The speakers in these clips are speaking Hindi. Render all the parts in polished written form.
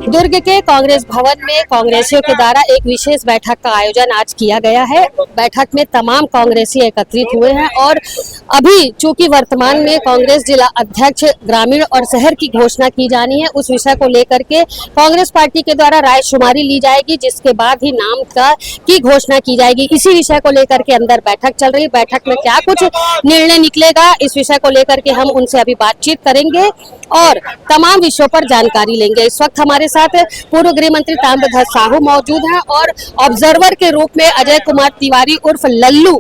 दुर्ग के कांग्रेस भवन में कांग्रेसियों के द्वारा एक विशेष बैठक का आयोजन आज किया गया है। बैठक में तमाम कांग्रेसी एकत्रित हुए हैं और अभी चूंकि वर्तमान में कांग्रेस जिला अध्यक्ष ग्रामीण और शहर की घोषणा की जानी है, उस विषय को लेकर के कांग्रेस पार्टी के द्वारा रायशुमारी ली जाएगी, जिसके बाद ही नाम की घोषणा की जाएगी। इसी विषय को लेकर के अंदर बैठक चल रही। बैठक में क्या कुछ निर्णय निकलेगा, इस विषय को लेकर के हम उनसे अभी बातचीत करेंगे और तमाम विषयों पर जानकारी लेंगे। इस वक्त हमारे साथ पूर्व गृह मंत्री ताम्रध्वज साहू मौजूद हैं और ऑब्जर्वर के रूप में अजय कुमार तिवारी उर्फ लल्लू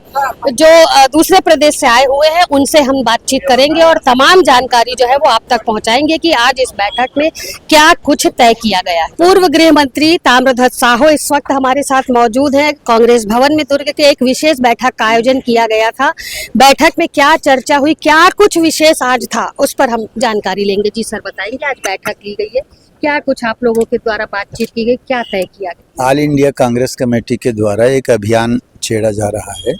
जो दूसरे प्रदेश से आए हुए हैं, उनसे हम बातचीत करेंगे और तमाम जानकारी जो है वो आप तक पहुंचाएंगे कि आज इस बैठक में क्या कुछ तय किया गया है। पूर्व गृह मंत्री ताम्रध्वज साहू इस वक्त हमारे साथ मौजूद है। कांग्रेस भवन में दुर्ग के एक विशेष बैठक का आयोजन किया गया था। बैठक में क्या चर्चा हुई, क्या कुछ विशेष आज था, उस पर हम जानकारी लेंगे। जी सर, बताएंगे आज बैठक की गई है, क्या कुछ आप लोगों के द्वारा बातचीत की गई, क्या तय किया गया? ऑल इंडिया कांग्रेस कमेटी के द्वारा एक अभियान छेड़ा जा रहा है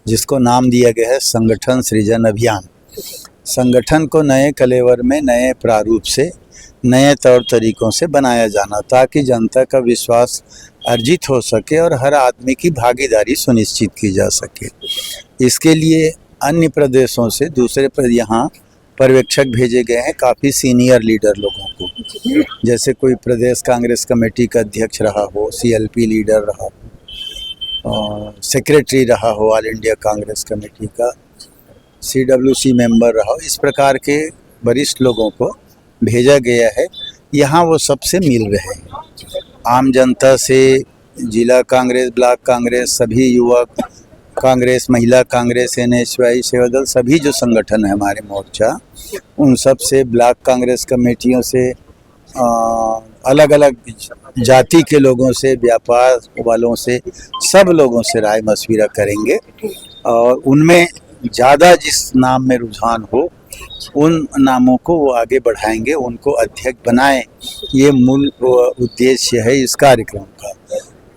जिसको नाम दिया गया है संगठन सृजन अभियान। संगठन को नए कलेवर में, नए प्रारूप से, नए तौर तरीकों से बनाया जाना ताकि जनता का विश्वास अर्जित हो सके और हर आदमी की भागीदारी सुनिश्चित की जा सके। इसके लिए अन्य प्रदेशों से दूसरे यहाँ पर्यवेक्षक भेजे गए हैं, काफ़ी सीनियर लीडर लोगों को, जैसे कोई प्रदेश कांग्रेस कमेटी का अध्यक्ष रहा हो, सीएलपी लीडर रहा हो, सेक्रेटरी रहा हो ऑल इंडिया कांग्रेस कमेटी का, सीडब्ल्यूसी मेंबर रहा हो, इस प्रकार के वरिष्ठ लोगों को भेजा गया है। यहाँ वो सबसे मिल रहे हैं, आम जनता से, जिला कांग्रेस, ब्लॉक कांग्रेस, सभी युवक कांग्रेस, महिला कांग्रेस, NSY सेवा दल, सभी जो संगठन है हमारे मोर्चा, उन सब से, ब्लॉक कांग्रेस कमेटियों से, अलग अलग जाति के लोगों से, व्यापार वालों से, सब लोगों से राय मशविरा करेंगे और उनमें ज़्यादा जिस नाम में रुझान हो उन नामों को वो आगे बढ़ाएंगे, उनको अध्यक्ष बनाएं। ये मूल उद्देश्य है इस कार्यक्रम का।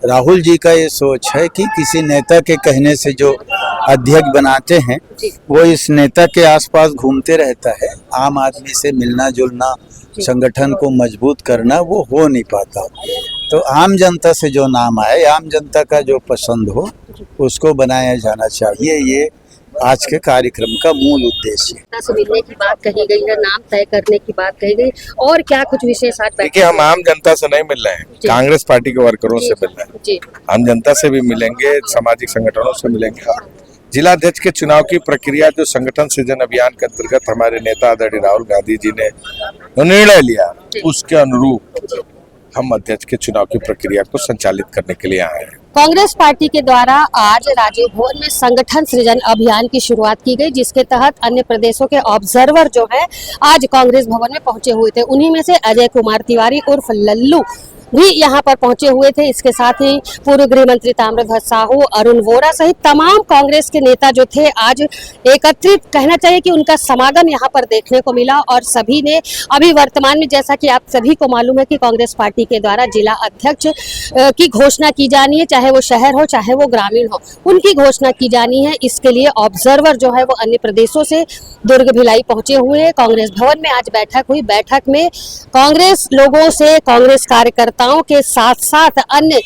राहुल जी का ये सोच है कि किसी नेता के कहने से जो अध्यक्ष बनाते हैं वो इस नेता के आसपास घूमते रहता है। आम आदमी से मिलना जुलना, संगठन को मजबूत करना वो हो नहीं पाता। तो आम जनता से जो नाम आए, आम जनता का जो पसंद हो उसको बनाया जाना चाहिए। ये आज के कार्यक्रम का मूल उद्देश्य है। से मिलने की बात कही गई है, नाम तय करने की बात कही गई, और क्या कुछ विशेष आज? देखिए, हम आम जनता से नहीं मिल रहे हैं, कांग्रेस पार्टी के वर्करों से मिल रहे हैं। आम जनता से भी मिलेंगे, सामाजिक संगठनों से मिलेंगे। जिला अध्यक्ष के चुनाव की प्रक्रिया जो संगठन सृजन अभियान के अंतर्गत हमारे नेता आदरणीय राहुल गांधी जी ने निर्णय लिया, उसके अनुरूप हम अध्यक्ष के चुनाव की प्रक्रिया को संचालित करने के लिए आए हैं। कांग्रेस पार्टी के द्वारा आज राजीव भवन में संगठन सृजन अभियान की शुरुआत की गई, जिसके तहत अन्य प्रदेशों के ऑब्जर्वर जो है आज कांग्रेस भवन में पहुंचे हुए थे। उन्हीं में से अजय कुमार तिवारी उर्फ लल्लू भी यहाँ पर पहुंचे हुए थे। इसके साथ ही पूर्व गृह मंत्री ताम्रध्वज साहू, अरुण वोरा सहित तमाम कांग्रेस के नेता जो थे आज एकत्रित, कहना चाहिए कि उनका समागम यहाँ पर देखने को मिला। और सभी ने अभी वर्तमान में, जैसा कि आप सभी को मालूम है कि कांग्रेस पार्टी के द्वारा जिला अध्यक्ष की घोषणा की जानी है, चाहे वो शहर हो चाहे वो ग्रामीण हो, उनकी घोषणा की जानी है। इसके लिए ऑब्जर्वर जो है वो अन्य प्रदेशों से दुर्ग भिलाई पहुंचे हुए हैं। कांग्रेस भवन में आज बैठक हुई। बैठक में कांग्रेस लोगों से, कांग्रेस कार्यकर्ताओं के साथ साथ अन्य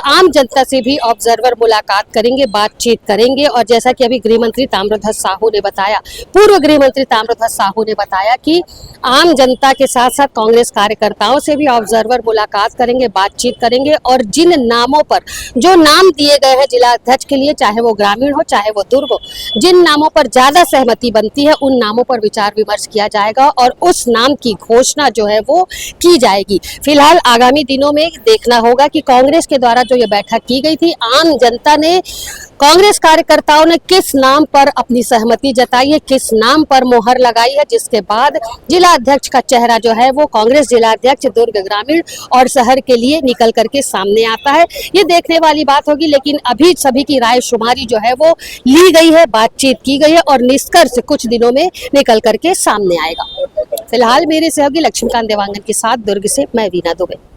आम जनता से भी ऑब्जर्वर मुलाकात करेंगे, बातचीत करेंगे। और जैसा कि अभी गृह मंत्री ताम्रध्वज साहू ने बताया, पूर्व गृह मंत्री ताम्रध्वज साहू ने बताया कि आम जनता के साथ साथ कांग्रेस कार्यकर्ताओं से भी ऑब्जर्वर मुलाकात करेंगे, बातचीत करेंगे। और जिन नामों पर, जो नाम दिए गए हैं जिला अध्यक्ष के लिए, चाहे वो ग्रामीण हो चाहे वो दुर्ग हो, जिन नामों पर ज्यादा सहमति बनती है उन नामों पर विचार विमर्श किया जाएगा और उस नाम की घोषणा जो है वो की जाएगी। फिलहाल आगामी दिनों में देखना होगा कि कांग्रेस के द्वारा जो ये बैठक की गई थी, आम जनता ने, कांग्रेस कार्यकर्ताओं ने किस नाम पर अपनी सहमति जताई है, किस नाम पर मोहर लगाई है, जिसके बाद जिला अध्यक्ष का चेहरा जो है वो कांग्रेस जिला अध्यक्ष दुर्ग ग्रामीण और शहर के लिए निकल करके सामने आता है। ये देखने वाली बात होगी, लेकिन अभी सभी की राय शुमारी जो है वो ली गई है, बातचीत की गई है और निष्कर्ष कुछ दिनों में निकल करके सामने आएगा। फिलहाल मेरे सहयोगी लक्ष्मीकांत देवांगन के साथ दुर्ग से मैं वीना दुबे।